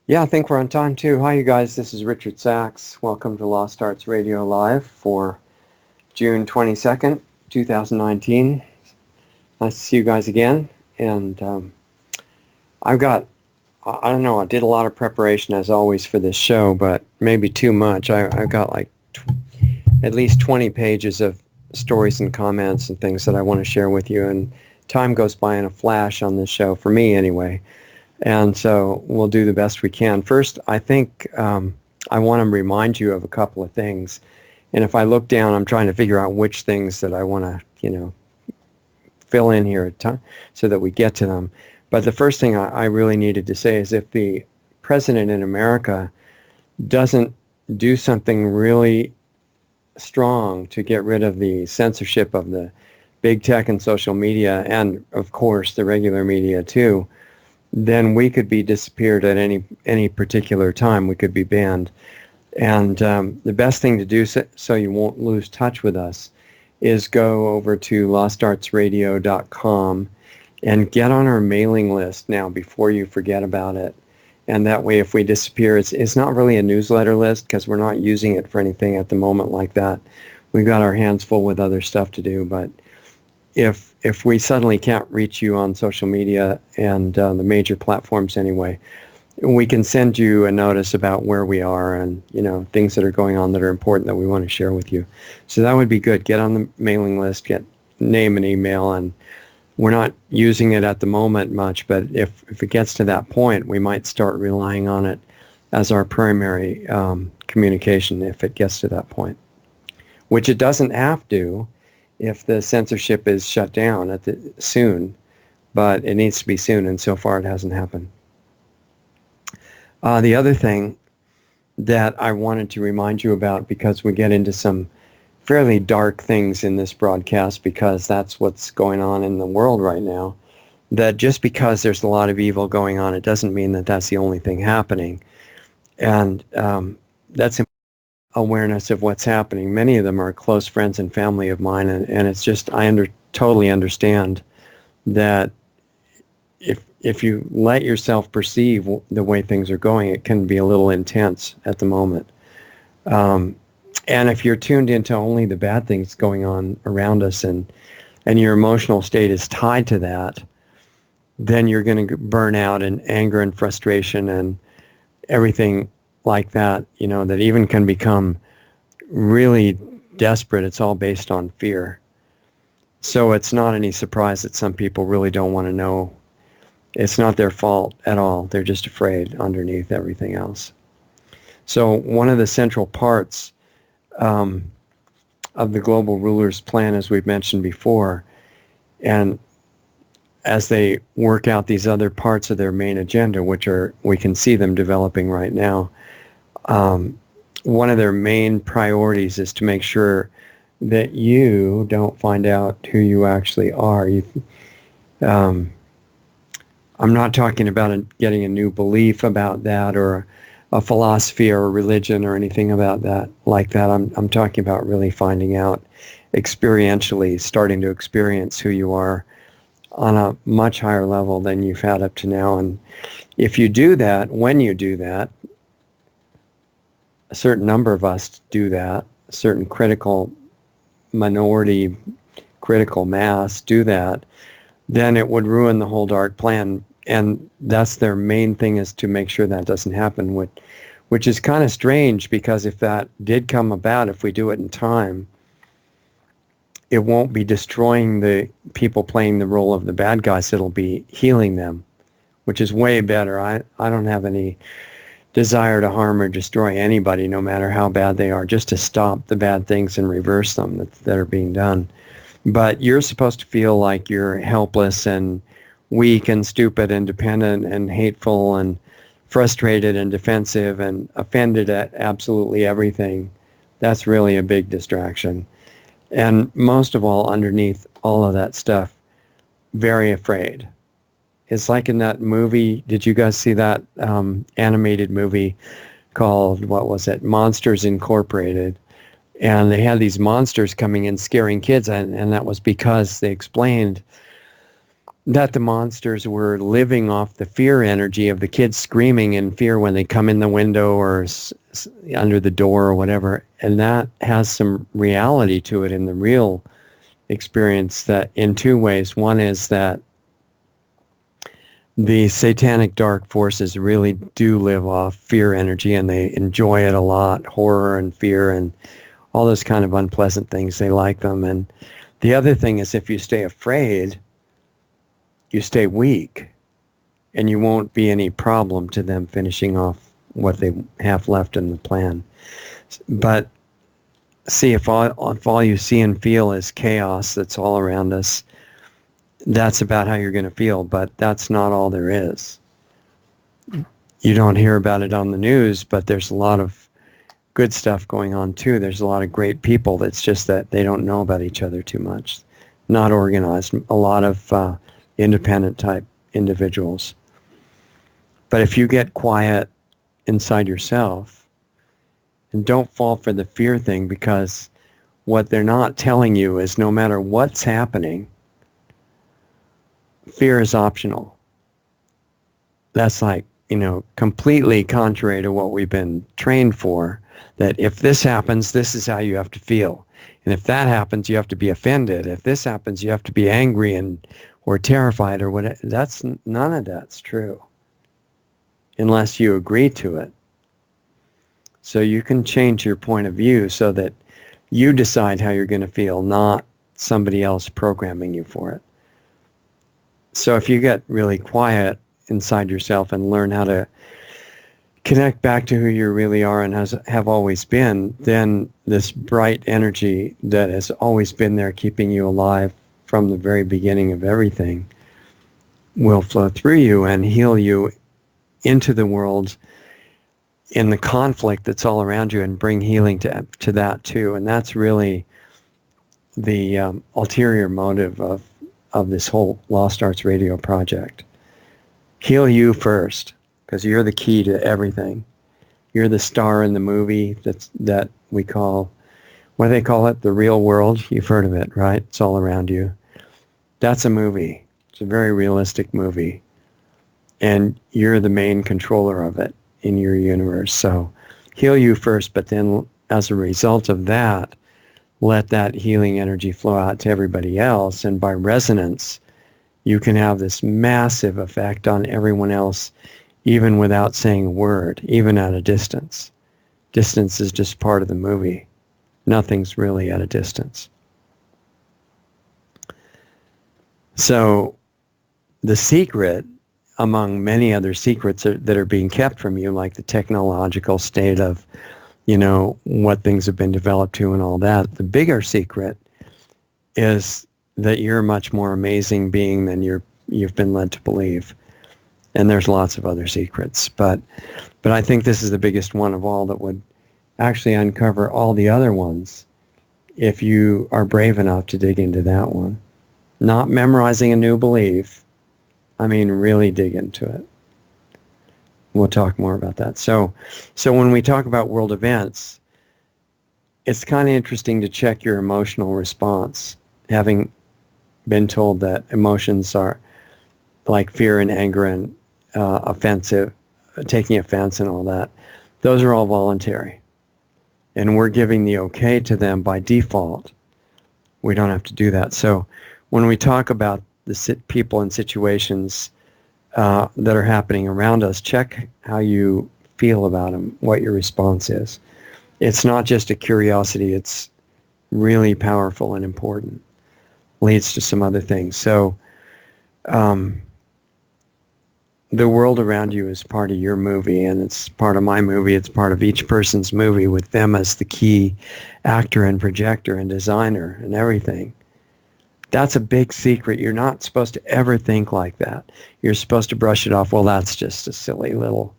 Yeah, I think we're on time too. Hi, you guys. This is Richard Sachs. Welcome to Lost Arts Radio Live for June 22nd, 2019. Nice to see you guys again. And I've got, I don't know, I did a lot of preparation as always for this show, but maybe too much. I've got like at least 20 pages of stories and comments and things that I want to share with you. And time goes by in a flash on this show, for me anyway. And so we'll do the best we can. First, I think I want to remind you of a couple of things. And if I look down, I'm trying to figure out which things that I want to, fill in here at time so that we get to them. But the first thing I really needed to say is if the president in America doesn't do something really strong to get rid of the censorship of the big tech and social media, and of course the regular media too, then we could be disappeared at any particular time. We could be banned. And the best thing to do so you won't lose touch with us is go over to lostartsradio.com and get on our mailing list now before you forget about it. And that way, if we disappear, it's not really a newsletter list because we're not using it for anything at the moment like that. We've got our hands full with other stuff to do. But if we suddenly can't reach you on social media and the major platforms anyway, we can send you a notice about where we are and, things that are going on that are important that we want to share with you. So that would be good. Get on the mailing list, get name and email, and we're not using it at the moment much, but if it gets to that point, we might start relying on it as our primary communication if it gets to that point, which it doesn't have to if the censorship is shut down soon, but it needs to be soon, and so far it hasn't happened. The other thing that I wanted to remind you about, because we get into some fairly dark things in this broadcast because that's what's going on in the world right now, that just because there's a lot of evil going on, it doesn't mean that that's the only thing happening. And that's awareness of what's happening. Many of them are close friends and family of mine, and it's just, totally understand that if you let yourself perceive the way things are going, it can be a little intense at the moment. And if you're tuned into only the bad things going on around us and your emotional state is tied to that, then you're going to burn out in anger and frustration and everything like that, that even can become really desperate. It's all based on fear. So it's not any surprise that some people really don't want to know. It's not their fault at all. They're just afraid underneath everything else. So one of the central parts of the global rulers' plan, as we've mentioned before, and as they work out these other parts of their main agenda, we can see them developing right now, one of their main priorities is to make sure that you don't find out who you actually are. I'm not talking about getting a new belief about that or a philosophy or a religion or anything about that like that. I'm talking about really finding out experientially, starting to experience who you are on a much higher level than you've had up to now. And if you do that, when you do that, a certain number of us do that, a certain critical minority, critical mass do that, then it would ruin the whole dark plan. And that's their main thing, is to make sure that doesn't happen, which is kind of strange, because if that did come about, if we do it in time, it won't be destroying the people playing the role of the bad guys. It'll be healing them, which is way better. I don't have any desire to harm or destroy anybody, no matter how bad they are, just to stop the bad things and reverse them that are being done. But you're supposed to feel like you're helpless and weak and stupid and dependent and hateful and frustrated and defensive and offended at absolutely everything. That's really a big distraction. And most of all, underneath all of that stuff, very afraid. It's like in that movie, did you guys see that animated movie called, what was it, Monsters Incorporated? And they had these monsters coming in scaring kids, and that was because they explained that the monsters were living off the fear energy of the kids screaming in fear when they come in the window or under the door or whatever. And that has some reality to it in the real experience, that in two ways. One is that the satanic dark forces really do live off fear energy, and they enjoy it a lot, horror and fear and all those kind of unpleasant things. They like them. And the other thing is, if you stay afraid, you stay weak, and you won't be any problem to them finishing off what they have left in the plan. But see, if all you see and feel is chaos that's all around us, that's about how you're going to feel, but that's not all there is. You don't hear about it on the news, but there's a lot of good stuff going on too. There's a lot of great people. It's just that they don't know about each other too much. Not organized. A lot of independent type individuals. But if you get quiet inside yourself, and don't fall for the fear thing, because what they're not telling you is no matter what's happening, fear is optional. That's like, completely contrary to what we've been trained for, that if this happens, this is how you have to feel. And if that happens, you have to be offended. If this happens, you have to be angry or terrified or whatever. None of that's true unless you agree to it. So you can change your point of view so that you decide how you're going to feel, not somebody else programming you for it. So if you get really quiet inside yourself and learn how to connect back to who you really are and have always been, then this bright energy that has always been there keeping you alive from the very beginning of everything will flow through you and heal you into the world in the conflict that's all around you, and bring healing to that too. And that's really the ulterior motive of this whole Lost Arts Radio project. Heal you first, because you're the key to everything. You're the star in the movie that we call, what do they call it? The real world. You've heard of it, right? It's all around you. That's a movie. It's a very realistic movie. And you're the main controller of it in your universe. So heal you first, but then as a result of that, let that healing energy flow out to everybody else. And by resonance, you can have this massive effect on everyone else, even without saying a word, even at a distance. Distance is just part of the movie. Nothing's really at a distance. So the secret, among many other secrets that are being kept from you, like the technological state of, what things have been developed to and all that, the bigger secret is that you're a much more amazing being than you've been led to believe. And there's lots of other secrets, but I think this is the biggest one of all that would actually uncover all the other ones if you are brave enough to dig into that one. Not memorizing a new belief. I mean, really dig into it. We'll talk more about that. So when we talk about world events, it's kind of interesting to check your emotional response, having been told that emotions are like fear and anger and offensive, taking offense and all that. Those are all voluntary. And we're giving the okay to them by default. We don't have to do that. So when we talk about the people and situations that are happening around us, check how you feel about them, what your response is. It's not just a curiosity. It's really powerful and important. Leads to some other things. So the world around you is part of your movie, and it's part of my movie. It's part of each person's movie, with them as the key actor and projector and designer and everything. That's a big secret. You're not supposed to ever think like that. You're supposed to brush it off. Well, that's just a silly little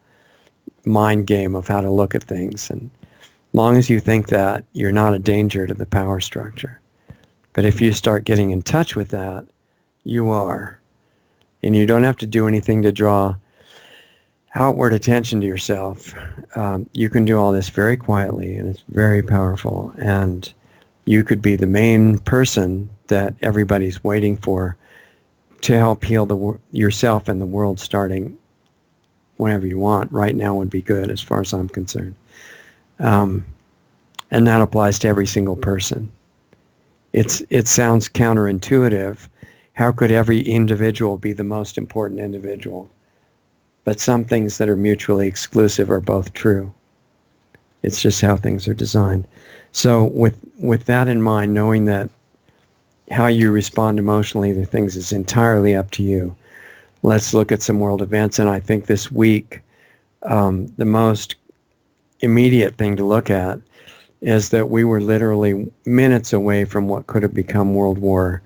mind game of how to look at things. And as long as you think that, you're not a danger to the power structure. But if you start getting in touch with that, you are. And you don't have to do anything to draw outward attention to yourself. You can do all this very quietly, and it's very powerful. And you could be the main person that everybody's waiting for to help heal yourself and the world starting whenever you want. Right now would be good as far as I'm concerned. And that applies to every single person. It sounds counterintuitive. How could every individual be the most important individual? But some things that are mutually exclusive are both true. It's just how things are designed. So with that in mind, knowing that how you respond emotionally to things is entirely up to you, let's look at some world events. And I think this week, the most immediate thing to look at is that we were literally minutes away from what could have become World War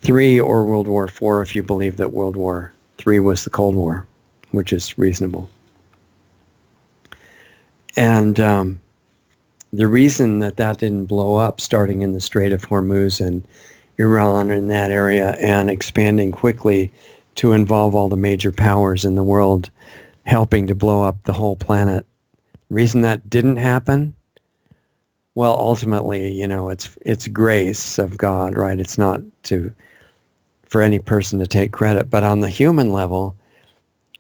III or World War IV, if you believe that World War III was the Cold War, which is reasonable. And the reason that didn't blow up, starting in the Strait of Hormuz and Iran in that area and expanding quickly to involve all the major powers in the world, helping to blow up the whole planet. Reason that didn't happen? Well, ultimately, it's grace of God, right? It's not for any person to take credit, but on the human level,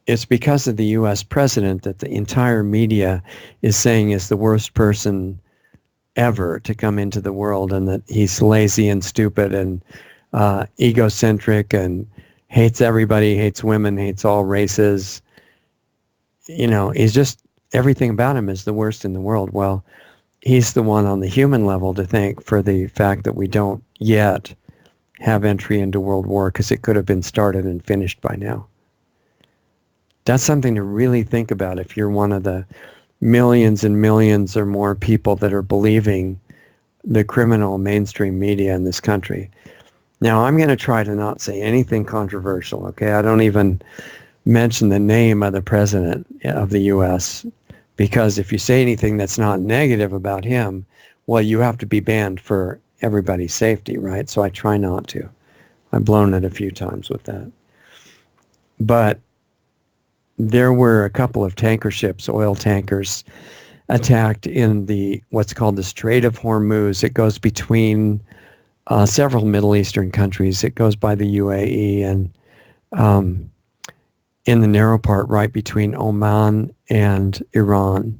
it's because of the U.S. president that the entire media is saying is the worst person ever to come into the world, and that he's lazy and stupid and egocentric and hates everybody, hates women, hates all races. He's just, everything about him is the worst in the world. Well, he's the one on the human level to thank for the fact that we don't yet have entry into World War, because it could have been started and finished by now. That's something to really think about if you're one of the millions and millions or more people that are believing the criminal mainstream media in this country. Now, I'm going to try to not say anything controversial, okay? I don't even mention the name of the president of the U.S., because if you say anything that's not negative about him, well, you have to be banned for everybody's safety, right? So I try not to. I've blown it a few times with that. But there were a couple of tanker ships, oil tankers, attacked in what's called the Strait of Hormuz. It goes between several Middle Eastern countries. It goes by the UAE and in the narrow part right between Oman and Iran.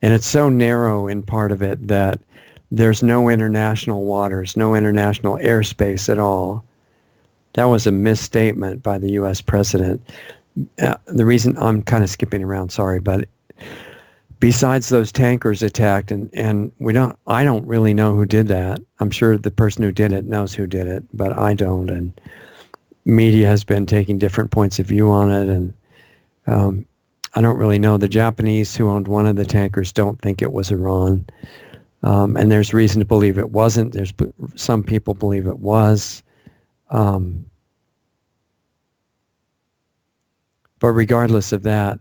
And it's so narrow in part of it that there's no international waters, no international airspace at all. That was a misstatement by the U.S. president. The reason I'm kind of skipping around, sorry, but besides those tankers attacked, and I don't really know who did that. I'm sure the person who did it knows who did it, but I don't. And media has been taking different points of view on it, and I don't really know. The Japanese who owned one of the tankers don't think it was Iran, and there's reason to believe it wasn't. There's some people believe it was. But regardless of that,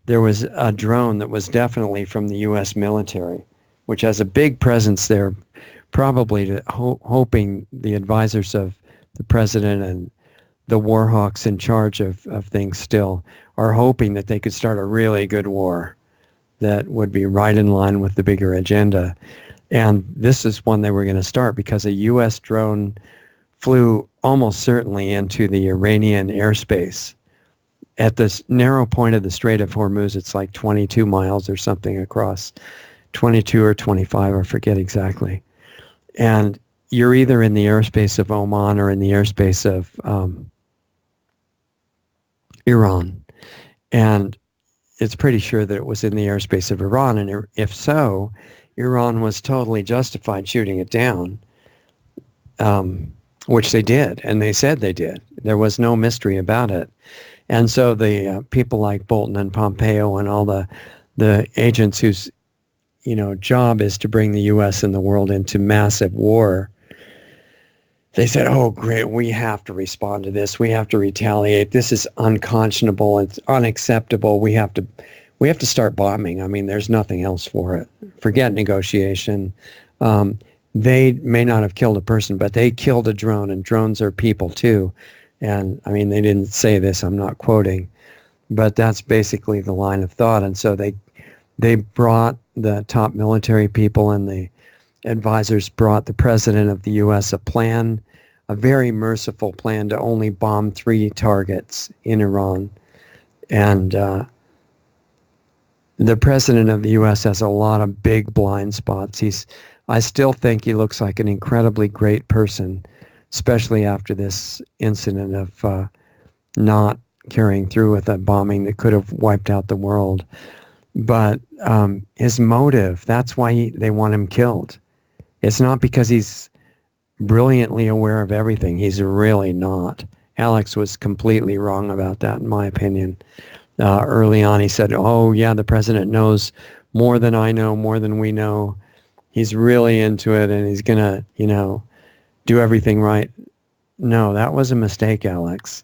there was a drone that was definitely from the U.S. military, which has a big presence there, probably hoping the advisors of the president and the war hawks in charge of things still are hoping that they could start a really good war that would be right in line with the bigger agenda. And this is one they were going to start because a U.S. drone flew almost certainly into the Iranian airspace. At this narrow point of the Strait of Hormuz, it's like 22 miles or something across, 22 or 25, I forget exactly. And you're either in the airspace of Oman or in the airspace of Iran. And it's pretty sure that it was in the airspace of Iran. And if so, Iran was totally justified shooting it down, which they did. And they said they did. There was no mystery about it. And so the people like Bolton and Pompeo and all the agents whose job is to bring the U.S. and the world into massive war, they said, oh, great, we have to respond to this. We have to retaliate. This is unconscionable. It's unacceptable. We have to start bombing. I mean, there's nothing else for it. Forget negotiation. They may not have killed a person, but they killed a drone, and drones are people too. And I mean, they didn't say this, I'm not quoting, but that's basically the line of thought. And so they brought the top military people, and the advisors brought the president of the U.S. a plan a very merciful plan to only bomb 3 targets in Iran. And the president of the U.S. has a lot of big blind spots. I still think he looks like an incredibly great person, especially after this incident of not carrying through with a bombing that could have wiped out the world. But his motive, that's why they want him killed. It's not because he's brilliantly aware of everything. He's really not. Alex was completely wrong about that, in my opinion. Early on, he said, oh, yeah, the president knows more than I know, more than we know. He's really into it, and he's going to, do everything right. No, that was a mistake, Alex.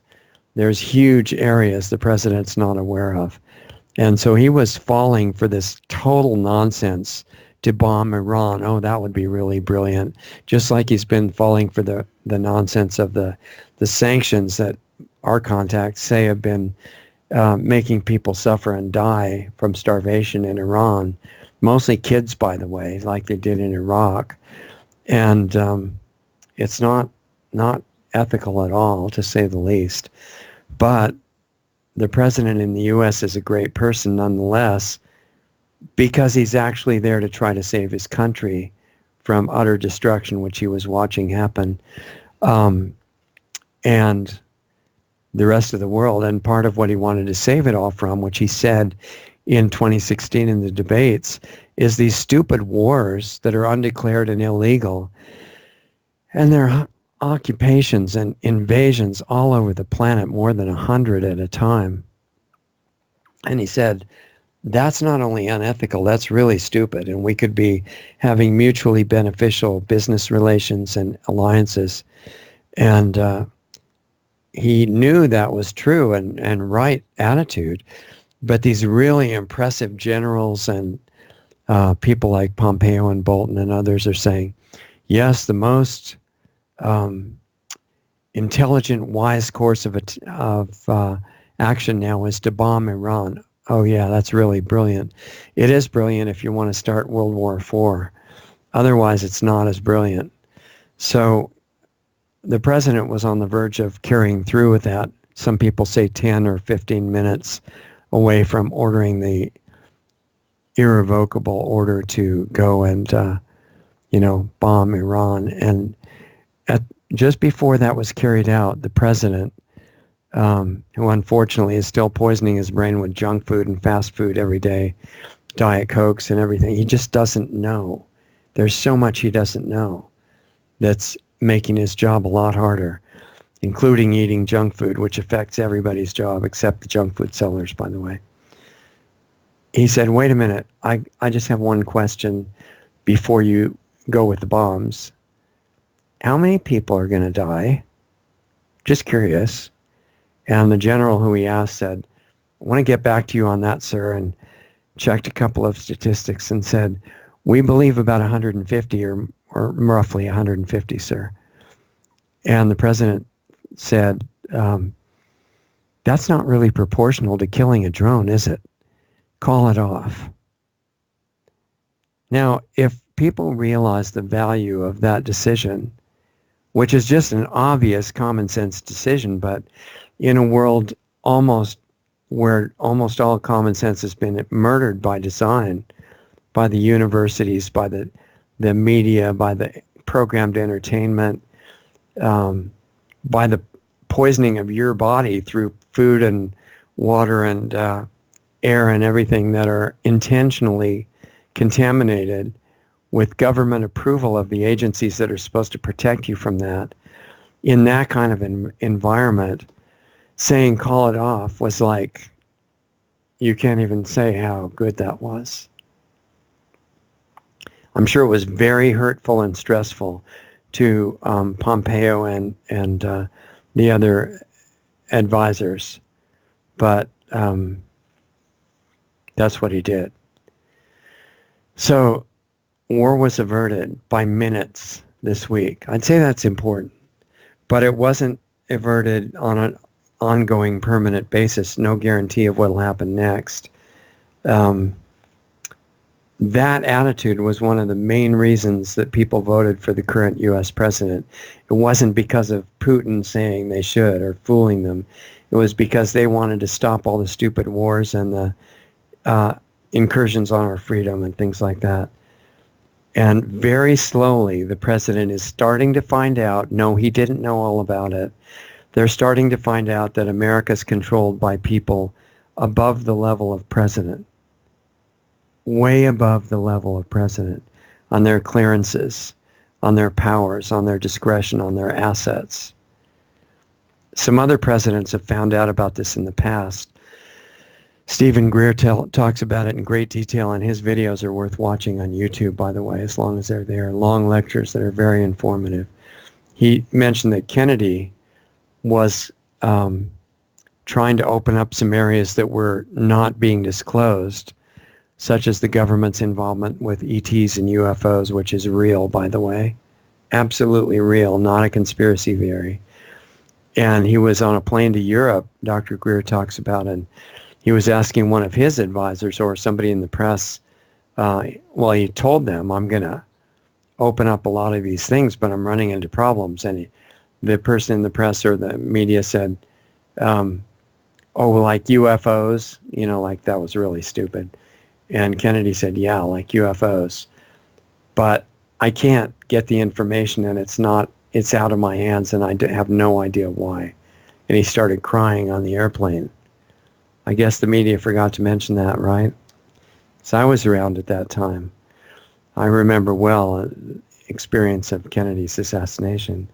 There's huge areas the president's not aware of. And so he was falling for this total nonsense to bomb Iran. Oh, that would be really brilliant. Just like he's been falling for the nonsense of the sanctions that our contacts say have been making people suffer and die from starvation in Iran. Mostly kids, by the way, like they did in Iraq. And it's not ethical at all, to say the least. But the president in the U.S. is a great person nonetheless, because he's actually there to try to save his country from utter destruction, which he was watching happen, and the rest of the world. And part of what he wanted to save it all from, which he said in 2016 in the debates, is these stupid wars that are undeclared and illegal. And they're occupations and invasions all over the planet, more than 100 at a time. And he said, that's not only unethical, that's really stupid. And we could be having mutually beneficial business relations and alliances. And he knew that was true and right attitude. But these really impressive generals and people like Pompeo and Bolton and others are saying, yes, the most intelligent, wise course of action now is to bomb Iran. Oh, yeah, that's really brilliant. It is brilliant if you want to start World War IV. Otherwise, it's not as brilliant. So the president was on the verge of carrying through with that. Some people say 10 or 15 minutes away from ordering the irrevocable order to go and, bomb Iran. And just before that was carried out, the president, who unfortunately is still poisoning his brain with junk food and fast food every day, Diet Cokes and everything, he just doesn't know. There's so much he doesn't know that's making his job a lot harder, including eating junk food, which affects everybody's job except the junk food sellers, by the way. He said, wait a minute, I just have one question before you go with the bombs. How many people are going to die? Just curious. And the general who he asked said, I want to get back to you on that, sir, and checked a couple of statistics and said, we believe about 150 or roughly 150, sir. And the president said, that's not really proportional to killing a drone, is it? Call it off. Now, if people realize the value of that decision, which is just an obvious common sense decision, but in a world where almost all common sense has been murdered by design, by the universities, by the media, by the programmed entertainment, by the poisoning of your body through food and water and air and everything that are intentionally contaminated with government approval of the agencies that are supposed to protect you from that. In that kind of environment, saying call it off was like, you can't even say how good that was. I'm sure it was very hurtful and stressful to Pompeo and the other advisors, but that's what he did. So war was averted by minutes this week. I'd say that's important, but it wasn't averted on an ongoing permanent basis. No guarantee of what will happen next. that attitude was one of the main reasons that people voted for the current U.S. president. It wasn't because of Putin saying they should or fooling them. It was because they wanted to stop all the stupid wars and the incursions on our freedom and things like that. And very slowly, the president is starting to find out, no, he didn't know all about it. They're starting to find out that America's controlled by people above the level of president, way above the level of president, on their clearances, on their powers, on their discretion, on their assets. Some other presidents have found out about this in the past. Stephen Greer talks about it in great detail, and his videos are worth watching on YouTube, by the way, as long as they're there. Long lectures that are very informative. He mentioned that Kennedy was trying to open up some areas that were not being disclosed, such as the government's involvement with ETs and UFOs, which is real, by the way. Absolutely real, not a conspiracy theory. And he was on a plane to Europe, Dr. Greer talks about, and he was asking one of his advisors or somebody in the press, he told them, I'm going to open up a lot of these things, but I'm running into problems. And the person in the press or the media said, like UFOs, like that was really stupid. And Kennedy said, yeah, like UFOs. But I can't get the information, and it's out of my hands, and I have no idea why. And he started crying on the airplane. I guess the media forgot to mention that, right? So I was around at that time. I remember well experience of Kennedy's assassination.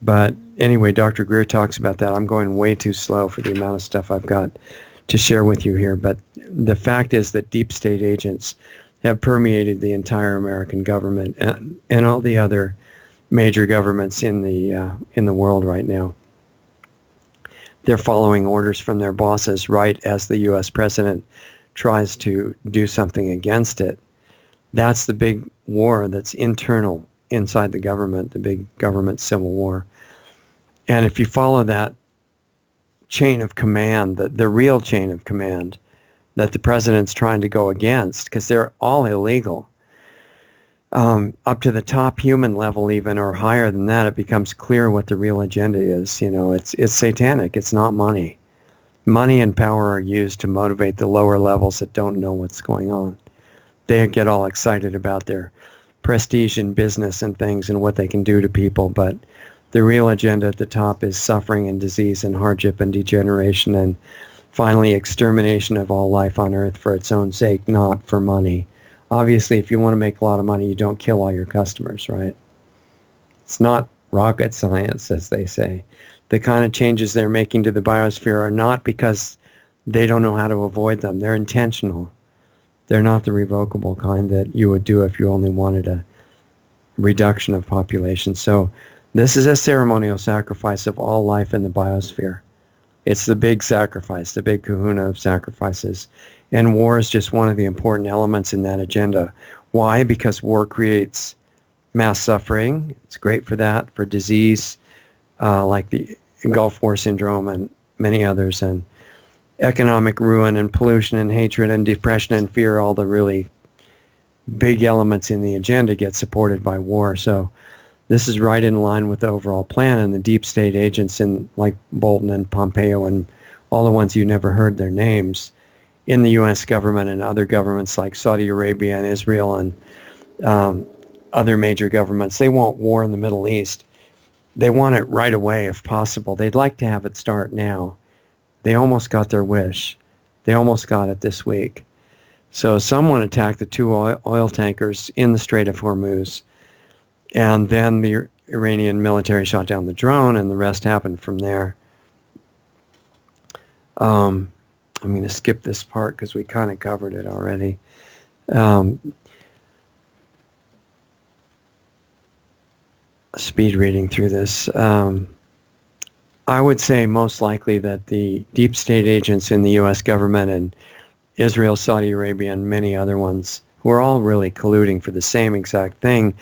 But anyway, Dr. Greer talks about that. I'm going way too slow for the amount of stuff I've got to share with you here. But the fact is that deep state agents have permeated the entire American government and all the other major governments in the world right now. They're following orders from their bosses right as the U.S. president tries to do something against it. That's the big war that's internal inside the government, the big government civil war. And if you follow that chain of command, the real chain of command that the president's trying to go against, because they're all illegal, up to the top human level even, or higher than that, it becomes clear what the real agenda is. It's satanic. It's not money. Money and power are used to motivate the lower levels that don't know what's going on. They get all excited about their prestige in business and things and what they can do to people, but the real agenda at the top is suffering and disease and hardship and degeneration and finally extermination of all life on earth for its own sake, not for money. Obviously, if you want to make a lot of money, you don't kill all your customers, right? It's not rocket science, as they say. The kind of changes they're making to the biosphere are not because they don't know how to avoid them. They're intentional. They're not the revocable kind that you would do if you only wanted a reduction of population. So this is a ceremonial sacrifice of all life in the biosphere. It's the big sacrifice, the big kahuna of sacrifices. And war is just one of the important elements in that agenda. Why? Because war creates mass suffering. It's great for that, for disease, like the Gulf War syndrome and many others, and economic ruin and pollution and hatred and depression and fear. All the really big elements in the agenda get supported by war. So this is right in line with the overall plan, and the deep state agents like Bolton and Pompeo and all the ones you never heard their names in the U.S. government and other governments like Saudi Arabia and Israel and other major governments. They want war in the Middle East. They want it right away if possible. They'd like to have it start now. They almost got their wish. They almost got it this week. So someone attacked the two oil tankers in the Strait of Hormuz, and then the Iranian military shot down the drone, and the rest happened from there. I'm going to skip this part because we kind of covered it already. Speed reading through this. I would say most likely that the deep state agents in the U.S. government and Israel, Saudi Arabia, and many other ones who are all really colluding for the same exact thing.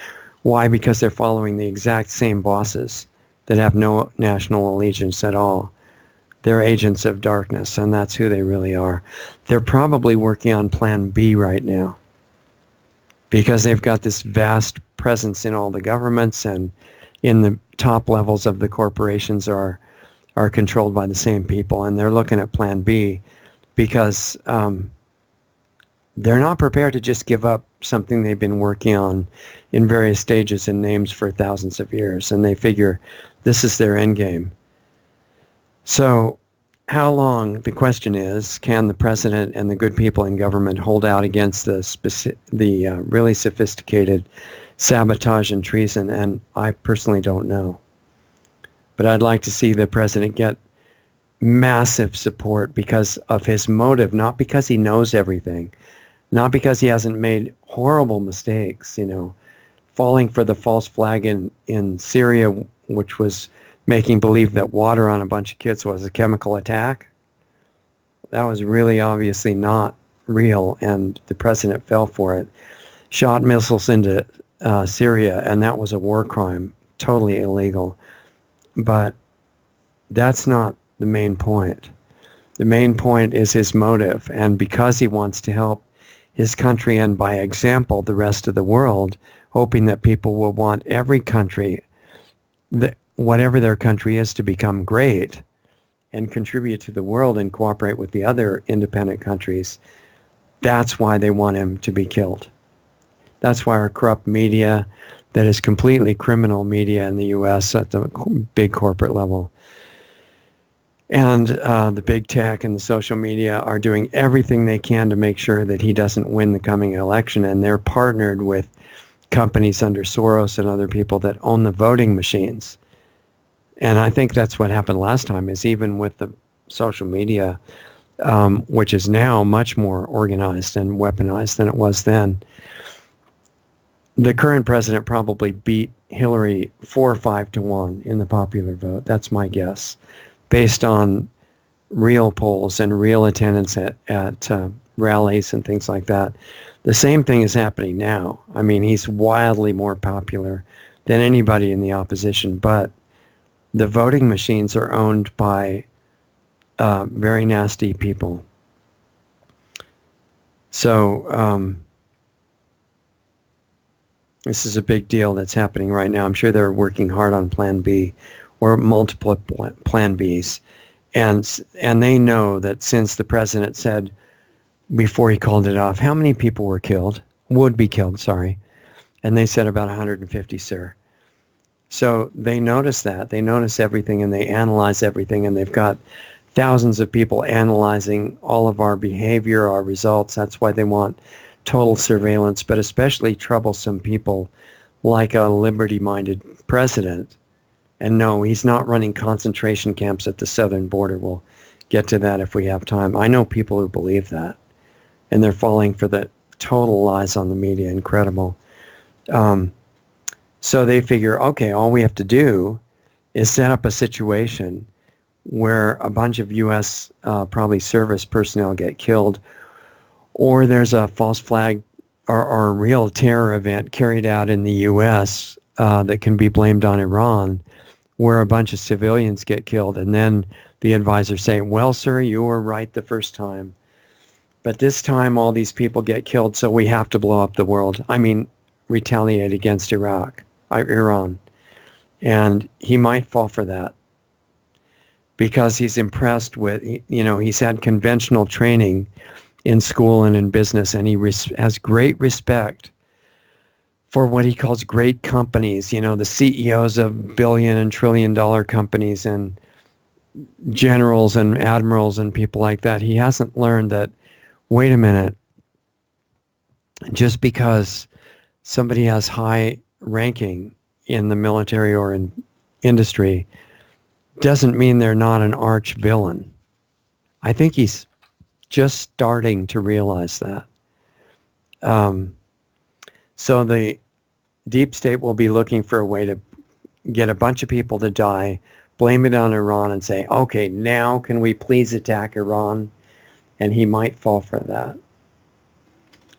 Why? Because they're following the exact same bosses that have no national allegiance at all. They're agents of darkness, and that's who they really are. They're probably working on Plan B right now. because they've got this vast presence in all the governments, and in the top levels of the corporations are controlled by the same people, and they're looking at Plan B because they're not prepared to just give up something they've been working on in various stages and names for thousands of years, and they figure this is their end game. So how long, the question is, can the president and the good people in government hold out against the really sophisticated sabotage and treason? And I personally don't know. But I'd like to see the president get massive support because of his motive, not because he knows everything, not because he hasn't made horrible mistakes, falling for the false flag in Syria, which was making believe that water on a bunch of kids was a chemical attack. That was really obviously not real, and the president fell for it. Shot missiles into Syria, and that was a war crime, totally illegal. But that's not the main point. The main point is his motive, and because he wants to help his country and by example the rest of the world, hoping that people will want every country, whatever their country is, to become great and contribute to the world and cooperate with the other independent countries. That's why they want him to be killed. That's why our corrupt media, that is completely criminal media in the U.S. at the big corporate level, and the big tech and the social media are doing everything they can to make sure that he doesn't win the coming election, and they're partnered with companies under Soros and other people that own the voting machines. And I think that's what happened last time, is even with the social media, which is now much more organized and weaponized than it was then, the current president probably beat Hillary 4 or 5 to 1 in the popular vote. That's my guess, based on real polls and real attendance at rallies and things like that. The same thing is happening now. I mean, he's wildly more popular than anybody in the opposition, but the voting machines are owned by very nasty people. So this is a big deal that's happening right now. I'm sure they're working hard on Plan B or multiple Plan Bs. And they know that since the president said before he called it off, how many people would be killed, and they said about 150, sir. So they notice that. They notice everything, and they analyze everything, and they've got thousands of people analyzing all of our behavior, our results. That's why they want total surveillance, but especially troublesome people like a liberty-minded president. And no, he's not running concentration camps at the southern border. We'll get to that if we have time. I know people who believe that, and they're falling for the total lies on the media. Incredible. So they figure, okay, all we have to do is set up a situation where a bunch of U.S. Probably service personnel get killed, or there's a false flag or a real terror event carried out in the U.S. That can be blamed on Iran, where a bunch of civilians get killed, and then the advisors say, well, sir, you were right the first time, but this time all these people get killed, so we have to blow up the world. I mean, retaliate against Iran. And he might fall for that because he's impressed with, he's had conventional training in school and in business, and he has great respect for what he calls great companies, the CEOs of billion and trillion dollar companies and generals and admirals and people like that. He hasn't learned that, wait a minute, just because somebody has high ranking in the military or in industry doesn't mean they're not an arch villain. I think he's just starting to realize that. So the deep state will be looking for a way to get a bunch of people to die, blame it on Iran, and say, okay, now can we please attack Iran? And he might fall for that.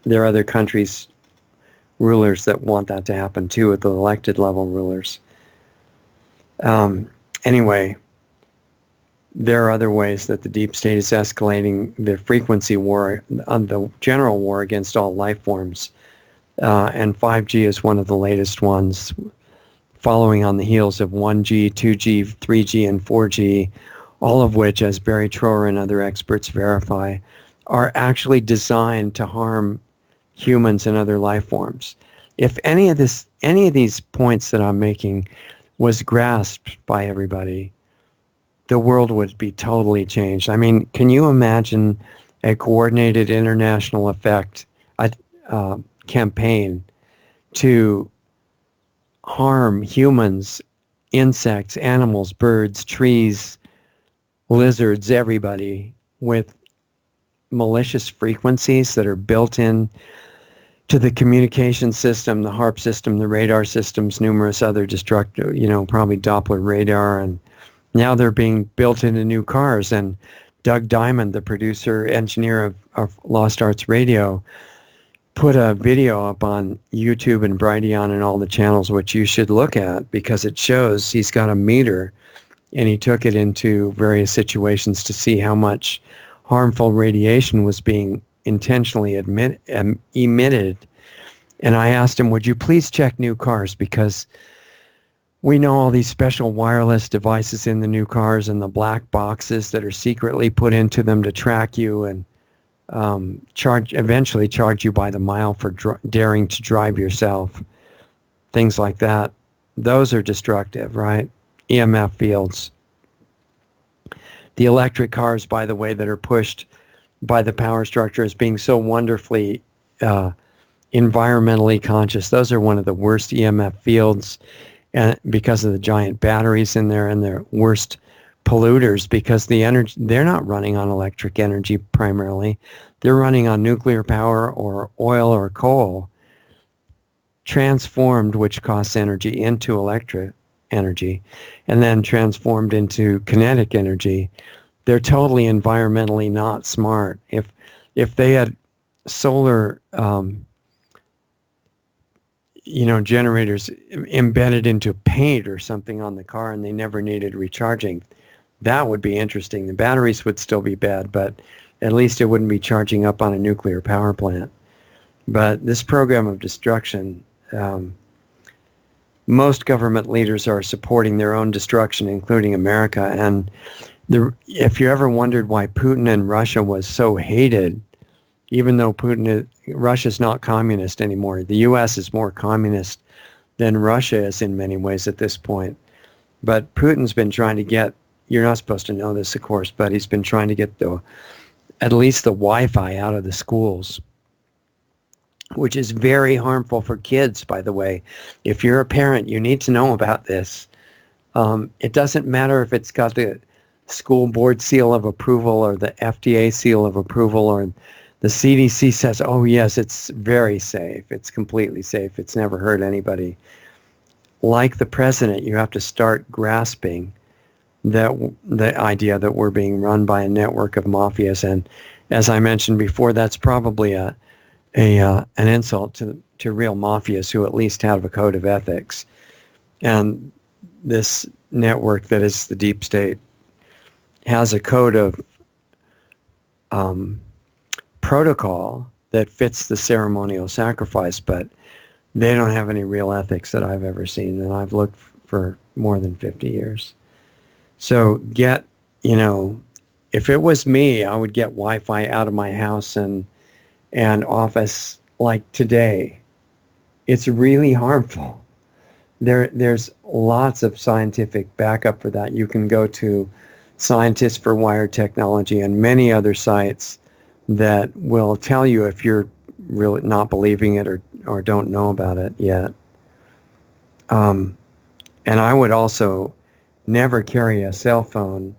There are other countries, rulers that want that to happen too, at the elected level rulers. Anyway, there are other ways that the deep state is escalating the frequency war, the general war against all life forms, and 5G is one of the latest ones, following on the heels of 1G, 2G, 3G, and 4G, all of which, as Barry Trower and other experts verify, are actually designed to harm humans and other life forms. If any of these points that I'm making was grasped by everybody, the world would be totally changed. I mean, can you imagine a coordinated international effect campaign to harm humans, insects, animals, birds, trees, lizards, everybody, with malicious frequencies that are built in to the communication system, the HARP system, the radar systems, numerous other destructive, probably Doppler radar, and now they're being built into new cars. And Doug Diamond, the producer, engineer of Lost Arts Radio, put a video up on YouTube and Brighteon and all the channels, which you should look at, because it shows he's got a meter and he took it into various situations to see how much harmful radiation was being intentionally emitted. And I asked him, would you please check new cars, because we know all these special wireless devices in the new cars and the black boxes that are secretly put into them to track you and eventually charge you by the mile for daring to drive yourself. Things like that. Those are destructive, right? EMF fields. The electric cars, by the way, that are pushed by the power structure as being so wonderfully environmentally conscious, those are one of the worst EMF fields, and because of the giant batteries in there, and they're worst polluters because the energy, they're not running on electric energy primarily. They're running on nuclear power or oil or coal transformed, which costs energy, into electric energy, and then transformed into kinetic energy. They're totally environmentally not smart. If they had solar generators embedded into paint or something on the car and they never needed recharging, that would be interesting. The batteries would still be bad, but at least it wouldn't be charging up on a nuclear power plant. But this program of destruction, most government leaders are supporting their own destruction, including America. And if you ever wondered why Putin and Russia was so hated, even though Russia's not communist anymore. The U.S. is more communist than Russia is in many ways at this point. But Putin's been trying to get, you're not supposed to know this, of course, but he's been trying to get at least the Wi-Fi out of the schools, which is very harmful for kids, by the way. If you're a parent, you need to know about this. It doesn't matter if it's got the school board seal of approval or the FDA seal of approval, or the CDC says, oh, yes, it's very safe. It's completely safe. It's never hurt anybody. Like the president, you have to start grasping the idea that we're being run by a network of mafias. And as I mentioned before, that's probably an insult to real mafias who at least have a code of ethics. And this network that is the deep state has a code of protocol that fits the ceremonial sacrifice, but they don't have any real ethics that I've ever seen, and I've looked for more than 50 years. So if it was me, I would get Wi-Fi out of my house and office like today. It's really harmful. There's lots of scientific backup for that. You can go to Scientists for Wired Technology and many other sites that will tell you if you're really not believing it or don't know about it yet. And I would also never carry a cell phone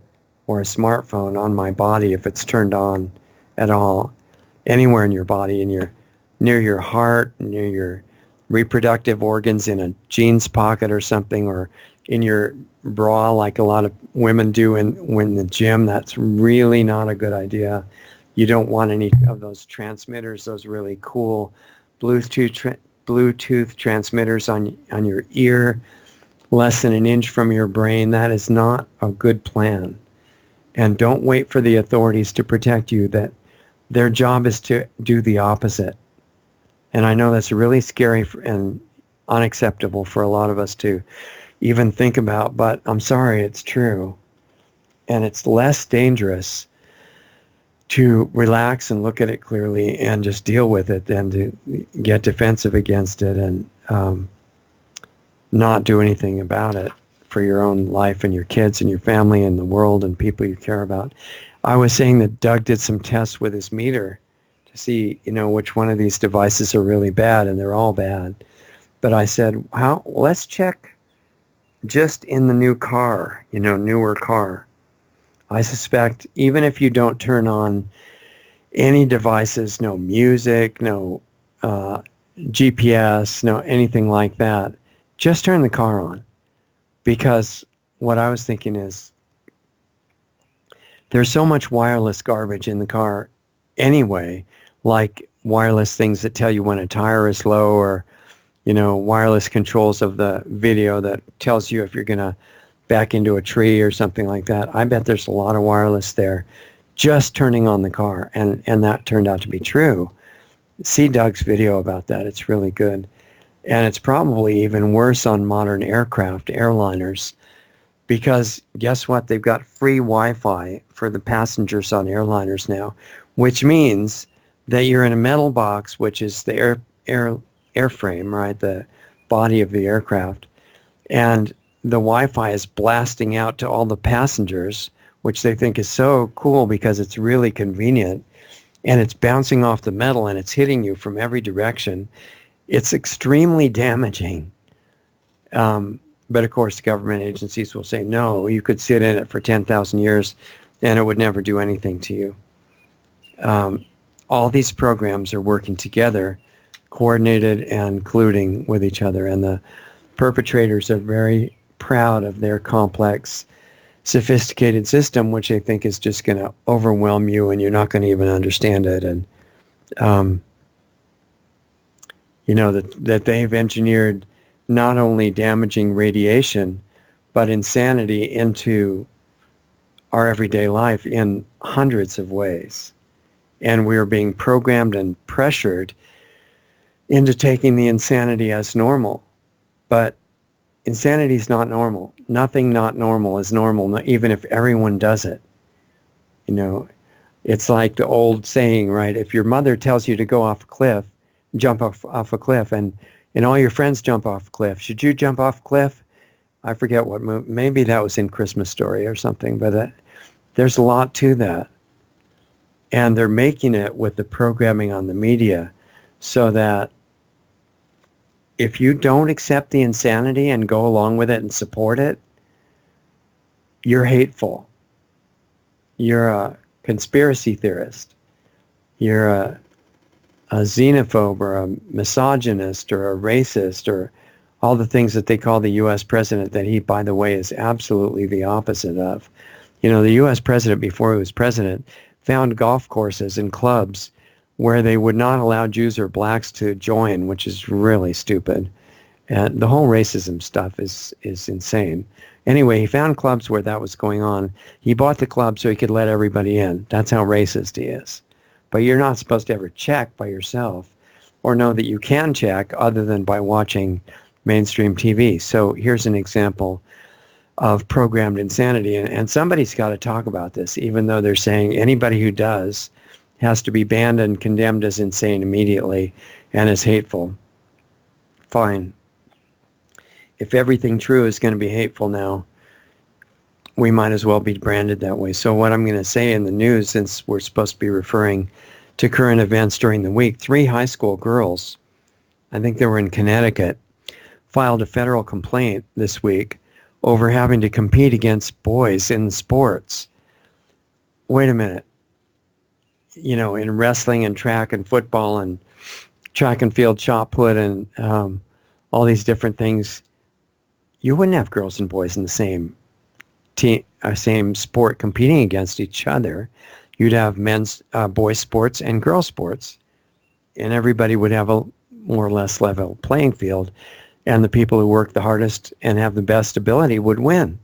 or a smartphone on my body if it's turned on at all, anywhere in your body, near your heart, near your reproductive organs, in a jeans pocket or something, or in your bra like a lot of women do when in the gym. That's really not a good idea. You don't want any of those transmitters, those really cool Bluetooth transmitters on your ear, less than an inch from your brain. That is not a good plan. And don't wait for the authorities to protect you. That their job is to do the opposite. And I know that's really scary and unacceptable for a lot of us to even think about, but I'm sorry, it's true. And it's less dangerous to relax and look at it clearly and just deal with it than to get defensive against it and not do anything about it for your own life and your kids and your family and the world and people you care about. I was saying that Doug did some tests with his meter to see, which one of these devices are really bad, and they're all bad. But I said, let's check just in the new car, newer car. I suspect even if you don't turn on any devices, no music, no GPS, no anything like that, just turn the car on. Because what I was thinking is there's so much wireless garbage in the car anyway, like wireless things that tell you when a tire is low, or wireless controls of the video that tells you if you're going to back into a tree or something like that. I bet there's a lot of wireless there just turning on the car, and that turned out to be true. See Doug's video about that. It's really good. And it's probably even worse on modern aircraft, airliners, because guess what? They've got free Wi-Fi for the passengers on airliners now, which means that you're in a metal box, which is the airframe, right? The body of the aircraft. And the Wi-Fi is blasting out to all the passengers, which they think is so cool because it's really convenient. And it's bouncing off the metal and it's hitting you from every direction. It's extremely damaging. But of course, government agencies will say, no, you could sit in it for 10,000 years and it would never do anything to you. All these programs are working together, coordinated and colluding with each other. And the perpetrators are very proud of their complex, sophisticated system, which they think is just going to overwhelm you and you're not going to even understand it. And, that they've engineered not only damaging radiation, but insanity into our everyday life in hundreds of ways. And we are being programmed and pressured into taking the insanity as normal. But insanity is not normal. Nothing not normal is normal, even if everyone does it. It's like the old saying, right? If your mother tells you to go off a cliff, jump off a cliff, and all your friends jump off a cliff, should you jump off a cliff? I forget what movie. Maybe that was in Christmas Story or something, but there's a lot to that. And they're making it with the programming on the media so that if you don't accept the insanity and go along with it and support it, you're hateful. You're a conspiracy theorist. You're a xenophobe or a misogynist or a racist or all the things that they call the U.S. president that he, by the way, is absolutely the opposite of. The U.S. president, before he was president, found golf courses and clubs where they would not allow Jews or blacks to join, which is really stupid. And the whole racism stuff is insane. Anyway, he found clubs where that was going on. He bought the club so he could let everybody in. That's how racist he is. But you're not supposed to ever check by yourself or know that you can check other than by watching mainstream TV. So here's an example of programmed insanity. And somebody's got to talk about this, even though they're saying anybody who does has to be banned and condemned as insane immediately and as hateful. Fine. If everything true is going to be hateful now, we might as well be branded that way. So what I'm going to say in the news, since we're supposed to be referring to current events during the week, 3 high school girls, I think they were in Connecticut, filed a federal complaint this week over having to compete against boys in sports. Wait a minute. In wrestling and track and football and track and field shot put and all these different things, you wouldn't have girls and boys in the same team, same sport competing against each other. You'd have men's, boys sports and girls sports, and everybody would have a more or less level playing field, and the people who work the hardest and have the best ability would win.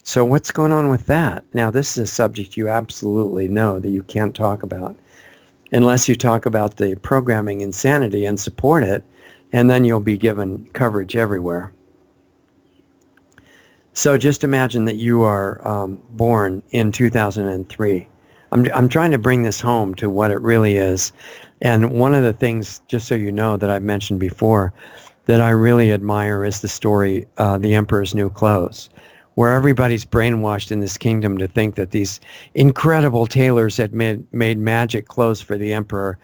So what's going on with that? Now, this is a subject you absolutely know that you can't talk about. unless you talk about the programming insanity and support it, and then you'll be given coverage everywhere. So just imagine that you are born in 2003. I'm trying to bring this home to what it really is. And one of the things, just so you know, that I've mentioned before, that I really admire is the story, The Emperor's New Clothes, where everybody's brainwashed in this kingdom to think that these incredible tailors had made magic clothes for the emperor,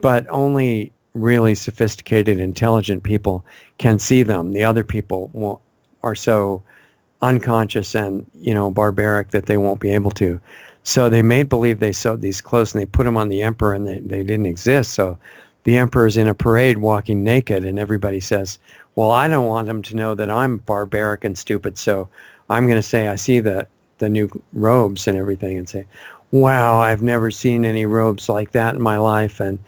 but only really sophisticated, intelligent people can see them. The other people are so unconscious and, barbaric that they won't be able to. So they made believe they sewed these clothes and they put them on the emperor, and they didn't exist. So the emperor's in a parade walking naked, and everybody says, well, I don't want them to know that I'm barbaric and stupid, so I'm going to say I see the new robes and everything and say, wow, I've never seen any robes like that in my life. And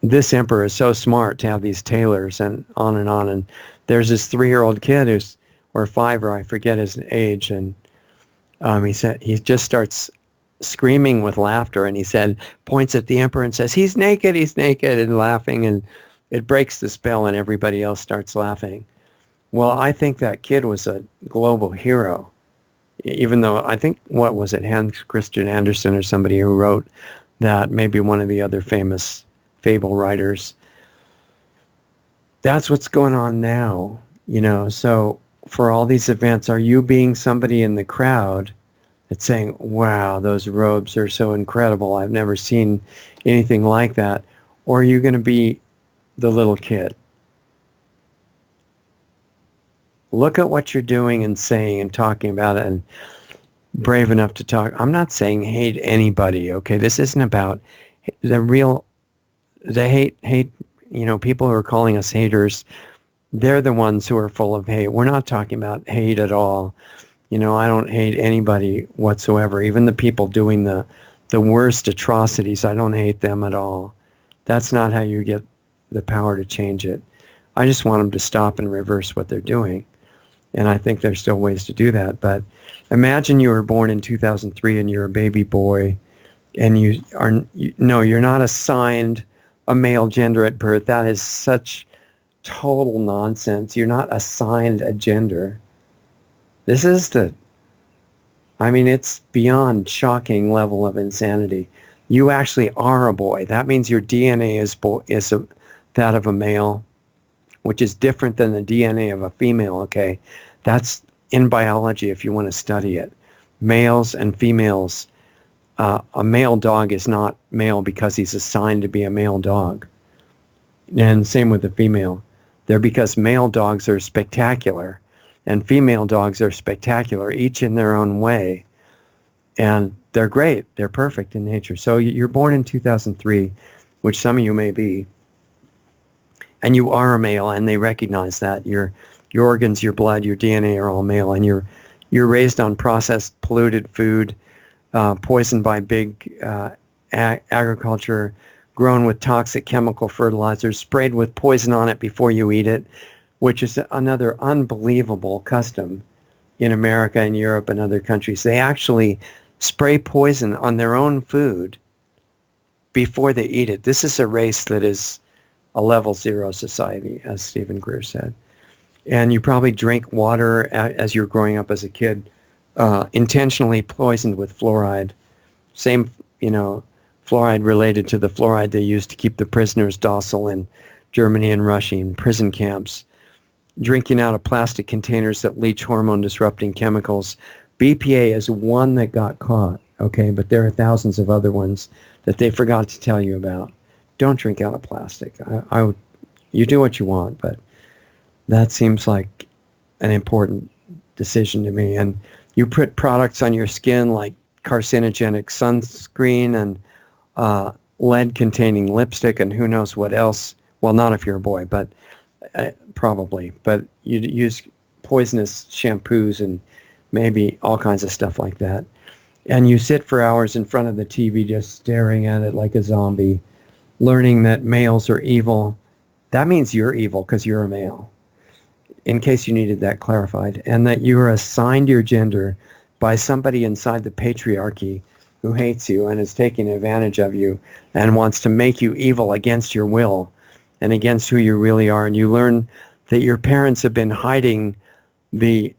this emperor is so smart to have these tailors, and on and on. And there's this 3-year-old kid or 5, or I forget his age, and he said he just starts screaming with laughter, and he said, points at the emperor and says, he's naked, and laughing, and it breaks the spell, and everybody else starts laughing. Well, I think that kid was a global hero, even though I think, what was it, Hans Christian Andersen or somebody who wrote that, maybe one of the other famous fable writers. That's what's going on now, so for all these events, are you being somebody in the crowd that's saying, wow, those robes are so incredible, I've never seen anything like that? Or are you going to be the little kid? Look at what you're doing and saying and talking about it, and brave enough to talk. I'm not saying hate anybody, okay? This isn't about the hate, people who are calling us haters. They're the ones who are full of hate. We're not talking about hate at all. I don't hate anybody whatsoever. Even the people doing the worst atrocities, I don't hate them at all. That's not how you get the power to change it. I just want them to stop and reverse what they're doing. And I think there's still ways to do that. But imagine you were born in 2003 and you're a baby boy, and you're not assigned a male gender at birth. That is such total nonsense. You're not assigned a gender. This is it's beyond shocking level of insanity. You actually are a boy. That means your DNA is that of a male, which is different than the DNA of a female, okay? That's in biology if you want to study it. Males and females, a male dog is not male because he's assigned to be a male dog. And same with the female. They're because male dogs are spectacular and female dogs are spectacular, each in their own way. And they're great. They're perfect in nature. So you're born in 2003, which some of you may be, and you are a male, and they recognize that. Your organs, your blood, your DNA are all male, and you're raised on processed, polluted food, poisoned by big agriculture, grown with toxic chemical fertilizers, sprayed with poison on it before you eat it, which is another unbelievable custom in America and Europe and other countries. They actually spray poison on their own food before they eat it. This is a race that is a level 0 society, as Stephen Greer said. And you probably drink water as you're growing up as a kid, intentionally poisoned with fluoride. Same, fluoride related to the fluoride they used to keep the prisoners docile in Germany and Russia in prison camps. Drinking out of plastic containers that leach hormone-disrupting chemicals. BPA is one that got caught, okay? But there are thousands of other ones that they forgot to tell you about. Don't drink out of plastic. You do what you want, but that seems like an important decision to me. And you put products on your skin like carcinogenic sunscreen and lead-containing lipstick and who knows what else. Well, not if you're a boy, but probably. But you use poisonous shampoos and maybe all kinds of stuff like that. And you sit for hours in front of the TV just staring at it like a zombie, learning that males are evil. That means you're evil because you're a male, in case you needed that clarified, and that you are assigned your gender by somebody inside the patriarchy who hates you and is taking advantage of you and wants to make you evil against your will and against who you really are. And you learn that your parents have been hiding the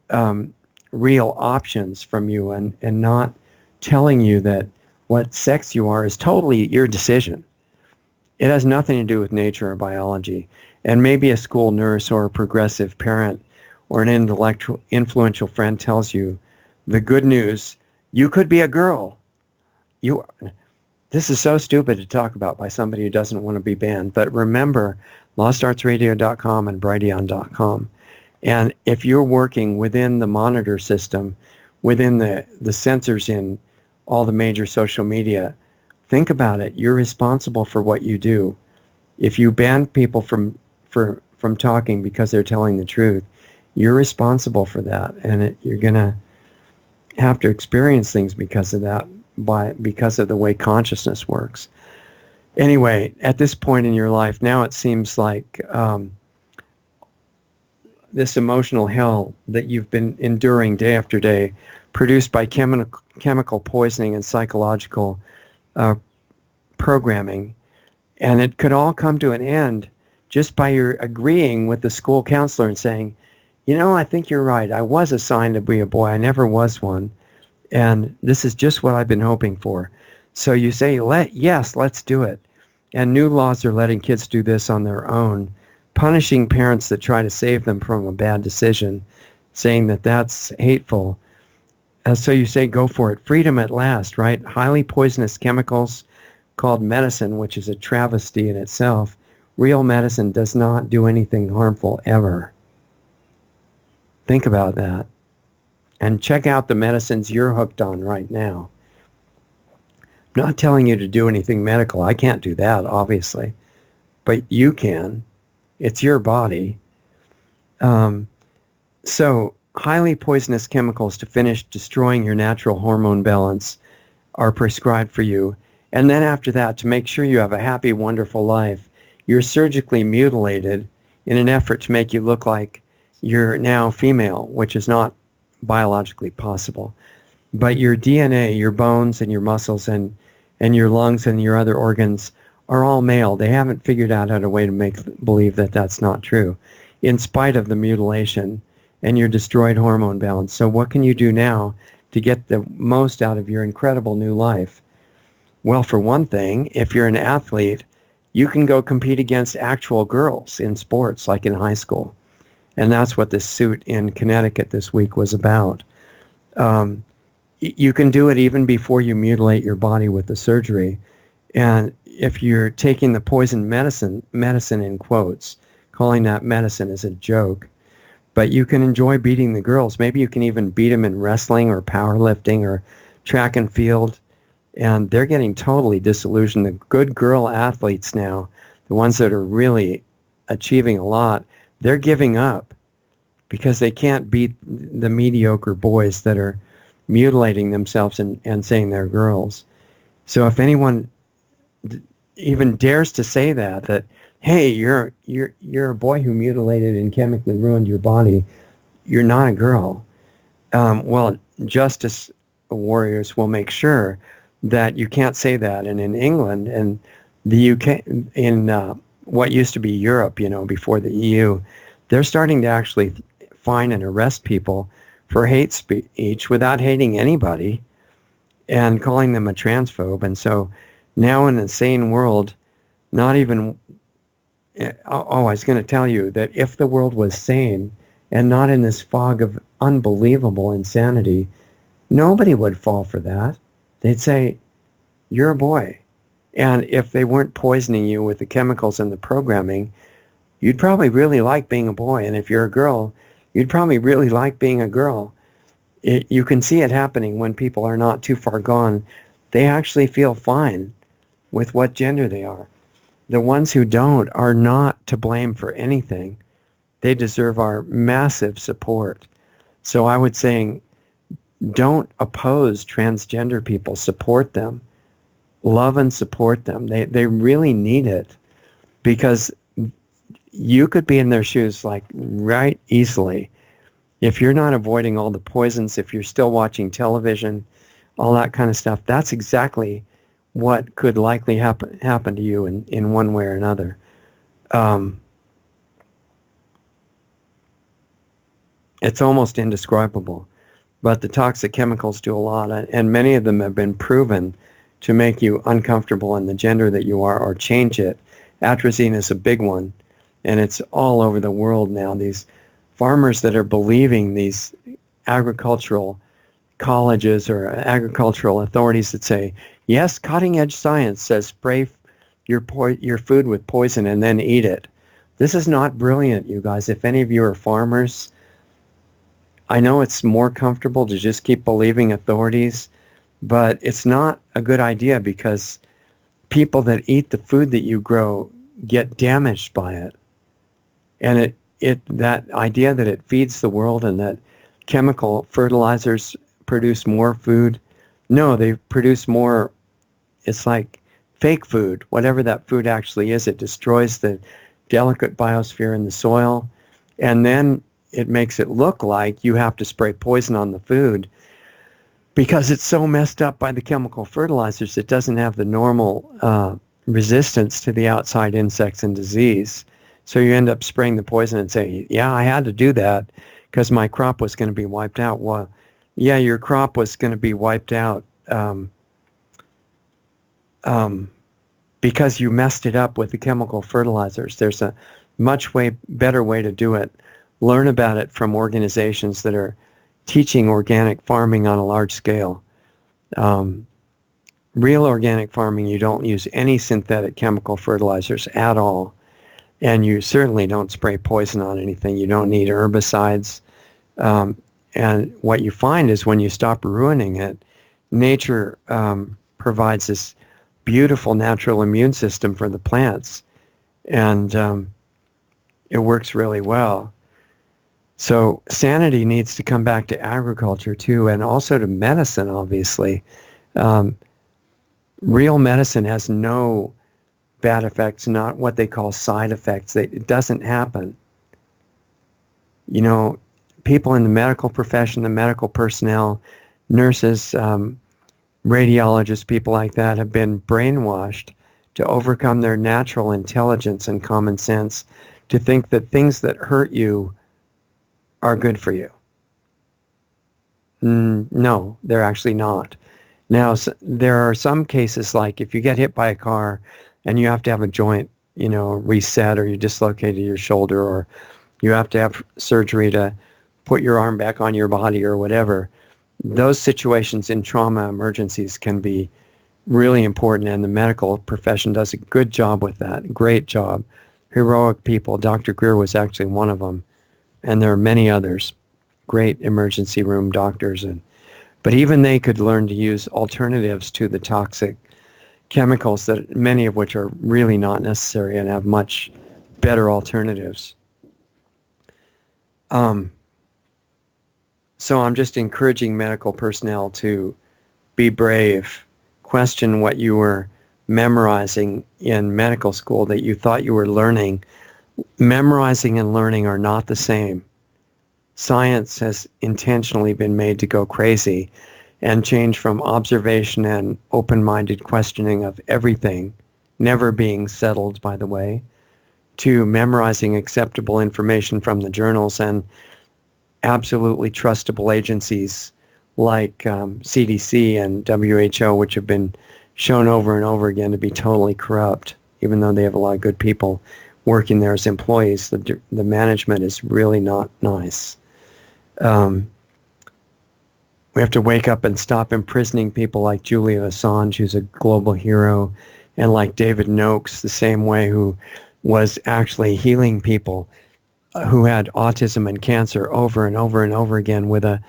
real options from you and not telling you that what sex you are is totally your decision. It has nothing to do with nature or biology. And maybe a school nurse or a progressive parent or an intellectual, influential friend tells you the good news, you could be a girl. This is so stupid to talk about by somebody who doesn't want to be banned. But remember, LostArtsRadio.com and Brighteon.com. And if you're working within the monitor system, within the sensors in all the major social media, think about it. You're responsible for what you do. If you ban people from talking because they're telling the truth, you're responsible for that. And you're going to have to experience things because of that, because of the way consciousness works. Anyway, at this point in your life, now it seems like this emotional hell that you've been enduring day after day, produced by chemical poisoning and psychological programming, and it could all come to an end just by your agreeing with the school counselor and saying, you know, I think you're right. I was assigned to be a boy. I never was one. And this is just what I've been hoping for. So you say, yes, let's do it. And new laws are letting kids do this on their own, punishing parents that try to save them from a bad decision, saying that that's hateful. So you say, go for it. Freedom at last, right? Highly poisonous chemicals called medicine, which is a travesty in itself. Real medicine does not do anything harmful ever. Think about that. And check out the medicines you're hooked on right now. I'm not telling you to do anything medical. I can't do that, obviously. But you can. It's your body. So highly poisonous chemicals to finish destroying your natural hormone balance are prescribed for you. And then after that, to make sure you have a happy, wonderful life, you're surgically mutilated in an effort to make you look like you're now female, which is not biologically possible. But your DNA, your bones and your muscles and your lungs and your other organs are all male. They haven't figured out how to way to make believe that that's not true, in spite of the mutilation and your destroyed hormone balance. So what can you do now to get the most out of your incredible new life? Well, for one thing, if you're an athlete, you can go compete against actual girls in sports, like in high school. And that's what this suit in Connecticut this week was about. You can do it even before you mutilate your body with the surgery. And if you're taking the poison medicine in quotes, calling that medicine is a joke, but you can enjoy beating the girls. Maybe you can even beat them in wrestling or powerlifting or track and field. And they're getting totally disillusioned. The good girl athletes now, the ones that are really achieving a lot, they're giving up because they can't beat the mediocre boys that are mutilating themselves and saying they're girls. So if anyone even dares to say that hey, you're a boy who mutilated and chemically ruined your body, you're not a girl. Well, justice warriors will make sure that you can't say that. And in England and the UK, in what used to be Europe, before the EU, they're starting to actually fine and arrest people for hate speech without hating anybody and calling them a transphobe. And so now in a sane world, not even, I was going to tell you that if the world was sane and not in this fog of unbelievable insanity, nobody would fall for that. They'd say, you're a boy. And if they weren't poisoning you with the chemicals and the programming, you'd probably really like being a boy. And if you're a girl, you'd probably really like being a girl. You can see it happening when people are not too far gone. They actually feel fine with what gender they are. The ones who don't are not to blame for anything. They deserve our massive support. So I would say, don't oppose transgender people. Support them. Love and support them. They really need it, because you could be in their shoes like right easily if you're not avoiding all the poisons, if you're still watching television all that kind of stuff. That's exactly what could likely happen to you in one way or another. It's almost indescribable. But the toxic chemicals do a lot, and many of them have been proven to make you uncomfortable in the gender that you are or change it. Atrazine is a big one, and it's all over the world now. These farmers that are believing these agricultural colleges or agricultural authorities that say, yes, cutting-edge science says spray your food with poison and then eat it. This is not brilliant, you guys. If any of you are farmers, I know it's more comfortable to just keep believing authorities, but it's not a good idea because people that eat the food that you grow get damaged by it. And that idea that it feeds the world and that chemical fertilizers produce more food, no, they produce more, it's like fake food. Whatever that food actually is, it destroys the delicate biosphere in the soil, and then it makes it look like you have to spray poison on the food because it's so messed up by the chemical fertilizers. It doesn't have the normal resistance to the outside insects and disease. So you end up spraying the poison and say, yeah, I had to do that because my crop was going to be wiped out. Well, yeah, your crop was going to be wiped out because you messed it up with the chemical fertilizers. There's a much better way to do it. Learn about it from organizations that are teaching organic farming on a large scale. Real organic farming, you don't use any synthetic chemical fertilizers at all. And you certainly don't spray poison on anything. You don't need herbicides. And what you find is when you stop ruining it, nature provides this beautiful natural immune system for the plants. And it works really well. So sanity needs to come back to agriculture too, and also to medicine, obviously. Real medicine has no bad effects, not what they call side effects. It doesn't happen. You know, people in the medical profession, the medical personnel, nurses, radiologists, people like that have been brainwashed to overcome their natural intelligence and common sense to think that things that hurt you are good for you. No, they're actually not. Now, there are some cases like if you get hit by a car and you have to have a joint, reset, or you dislocated your shoulder, or you have to have surgery to put your arm back on your body or whatever, those situations in trauma emergencies can be really important, and the medical profession does a good job with that. Great job. Heroic people. Dr. Greer was actually one of them. And there are many others, great emergency room doctors. But even they could learn to use alternatives to the toxic chemicals, that many of which are really not necessary and have much better alternatives. So I'm just encouraging medical personnel to be brave, question what you were memorizing in medical school that you thought you were learning. Memorizing and learning are not the same. Science has intentionally been made to go crazy and change from observation and open-minded questioning of everything, never being settled, by the way, to memorizing acceptable information from the journals and absolutely trustable agencies like CDC and WHO, which have been shown over and over again to be totally corrupt, even though they have a lot of good people working there as employees. The management is really not nice. We have to wake up and stop imprisoning people like Julian Assange, who's a global hero, and like David Noakes, the same way, who was actually healing people who had autism and cancer over and over and over again with a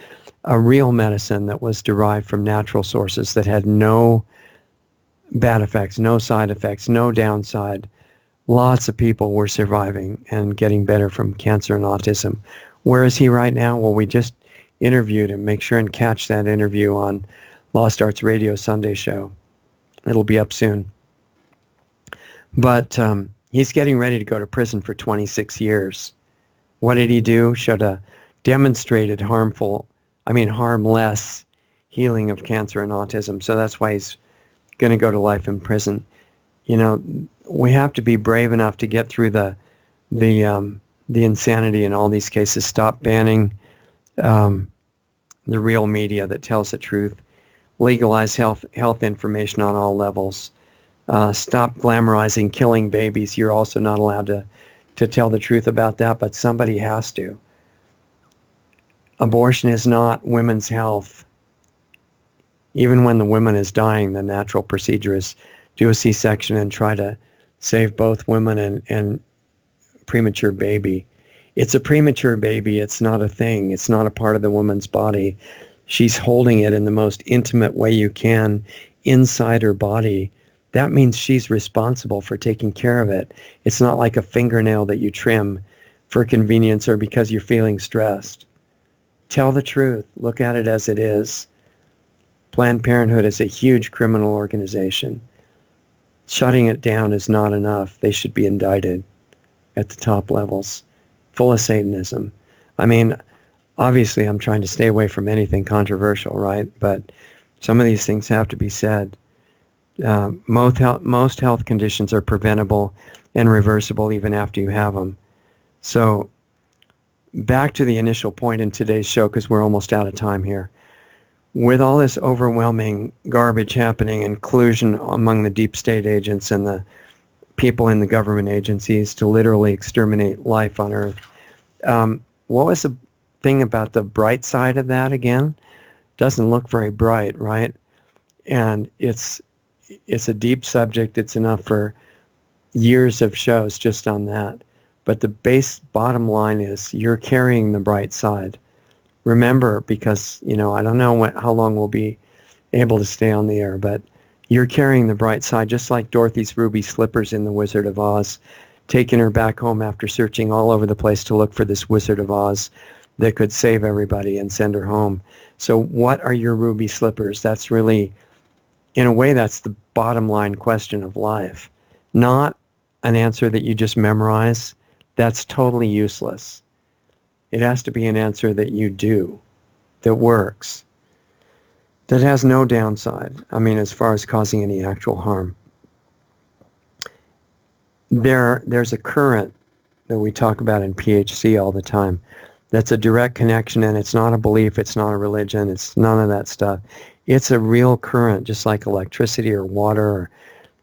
real medicine that was derived from natural sources that had no bad effects, no side effects, no downside. Lots of people were surviving and getting better from cancer and autism. Where is he right now? Well, we just interviewed him. Make sure and catch that interview on Lost Arts Radio Sunday show. It'll be up soon. But he's getting ready to go to prison for 26 years. What did he do? Should have demonstrated harmless healing of cancer and autism. So that's why he's going to go to life in prison. You know, we have to be brave enough to get through the insanity in all these cases. Stop banning the real media that tells the truth. Legalize health information on all levels. Stop glamorizing killing babies. You're also not allowed to tell the truth about that, but somebody has to. Abortion is not women's health. Even when the woman is dying, the natural procedure is do a C-section and try to save both women and premature baby. It's a premature baby. It's not a thing. It's not a part of the woman's body. She's holding it in the most intimate way you can inside her body. That means she's responsible for taking care of it. It's not like a fingernail that you trim for convenience or because you're feeling stressed. Tell the truth. Look at it as it is. Planned Parenthood is a huge criminal organization. Shutting it down is not enough. They should be indicted at the top levels. Full of Satanism. I mean, obviously I'm trying to stay away from anything controversial, right? But some of these things have to be said. Most health conditions are preventable and reversible even after you have them. So back to the initial point in today's show, because we're almost out of time here. With all this overwhelming garbage happening and collusion among the deep state agents and the people in the government agencies to literally exterminate life on Earth, what was the thing about the bright side of that again? Doesn't look very bright, right? And it's a deep subject. It's enough for years of shows just on that. But the bottom line is you're carrying the bright side. Remember, because, you know, I don't know how long we'll be able to stay on the air, but you're carrying the bright side, just like Dorothy's ruby slippers in The Wizard of Oz, taking her back home after searching all over the place to look for this Wizard of Oz that could save everybody and send her home. So what are your ruby slippers? That's really, in a way, that's the bottom line question of life. Not an answer that you just memorize. That's totally useless. It has to be an answer that you do, that works, that has no downside. I mean, as far as causing any actual harm. There's a current that we talk about in PHC all the time. That's a direct connection, and it's not a belief, it's not a religion, it's none of that stuff. It's a real current, just like electricity or water,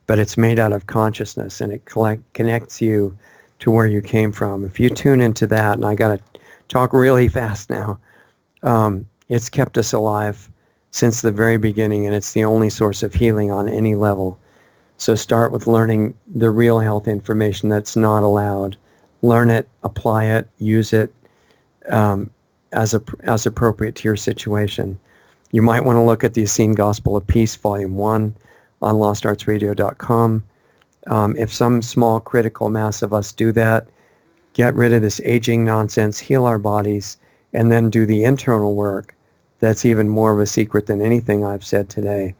but it's made out of consciousness, and it connects you to where you came from. If you tune into that, and I got to talk really fast now, it's kept us alive since the very beginning, and it's the only source of healing on any level. So start with learning the real health information that's not allowed. Learn it, apply it, use it as appropriate to your situation. You might want to look at the Essene Gospel of Peace, Volume 1 on LostArtsRadio.com. If some small critical mass of us do that, get rid of this aging nonsense, heal our bodies, and then do the internal work, that's even more of a secret than anything I've said today.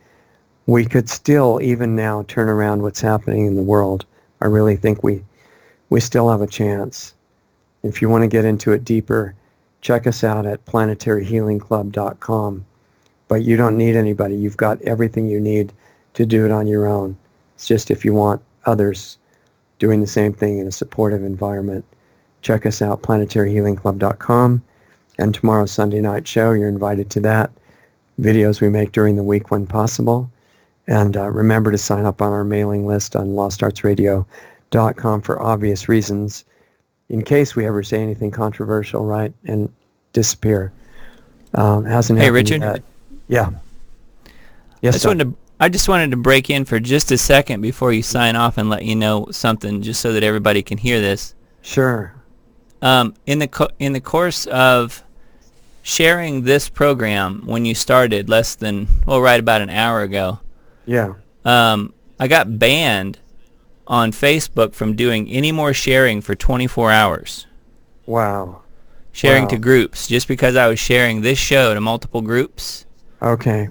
We could still, even now, turn around what's happening in the world. I really think we still have a chance. If you want to get into it deeper, check us out at planetaryhealingclub.com. But you don't need anybody. You've got everything you need to do it on your own. It's just if you want others doing the same thing in a supportive environment. Check us out, planetaryhealingclub.com. And tomorrow's Sunday night show, you're invited to that. Videos we make during the week when possible. And remember to sign up on our mailing list on LostArtsRadio.com for obvious reasons, in case we ever say anything controversial, right, and disappear. Hasn't Hey, happened Richard? yet. Yeah. Yes, I just wanted to break in for just a second before you sign off and let you know something, just so that everybody can hear this. Sure. In the course of sharing this program, when you started right about an hour ago, Yeah. I got banned on Facebook from doing any more sharing for 24 hours. Wow. Sharing Wow. to groups, just because I was sharing this show to multiple groups. Okay.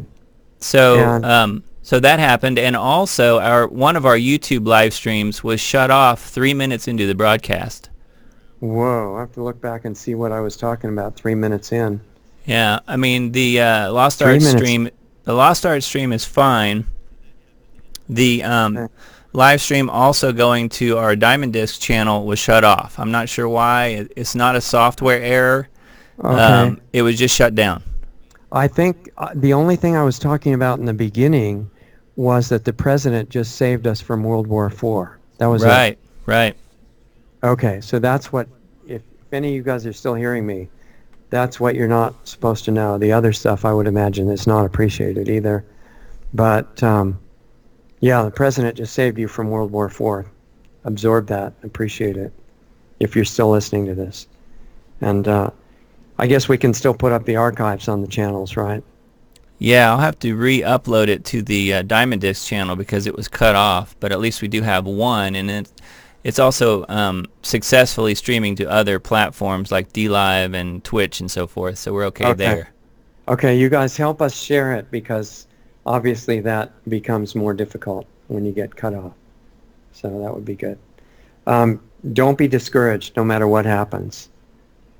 So, so that happened, and also one of our YouTube live streams was shut off 3 minutes into the broadcast. Whoa. I have to look back and see what I was talking about 3 minutes in. Yeah, I mean the Lost 3 Art minutes. stream, the Lost Art stream is fine. The live stream also going to our Diamond Disc channel was shut off. I'm not sure why. It's not a software error. Okay. It was just shut down. I think the only thing I was talking about in the beginning was that the president just saved us from World War IV. That was it. Right, right. Okay, so that's what, if any of you guys are still hearing me, that's what you're not supposed to know. The other stuff, I would imagine, is not appreciated either. But, yeah, the president just saved you from World War IV. Absorb that. Appreciate it, if you're still listening to this. And I guess we can still put up the archives on the channels, right? Yeah, I'll have to re-upload it to the Diamond Disc channel because it was cut off. But at least we do have one, and it's also successfully streaming to other platforms like DLive and Twitch and so forth. So we're okay there. Okay, you guys help us share it because obviously that becomes more difficult when you get cut off. So that would be good. Don't be discouraged no matter what happens.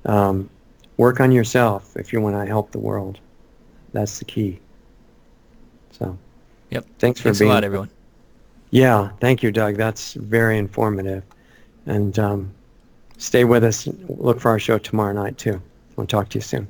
Work on yourself if you want to help the world. That's the key. So, Yep. Thanks a lot, everyone. Yeah, thank you, Doug. That's very informative. And stay with us. Look for our show tomorrow night, too. We'll talk to you soon.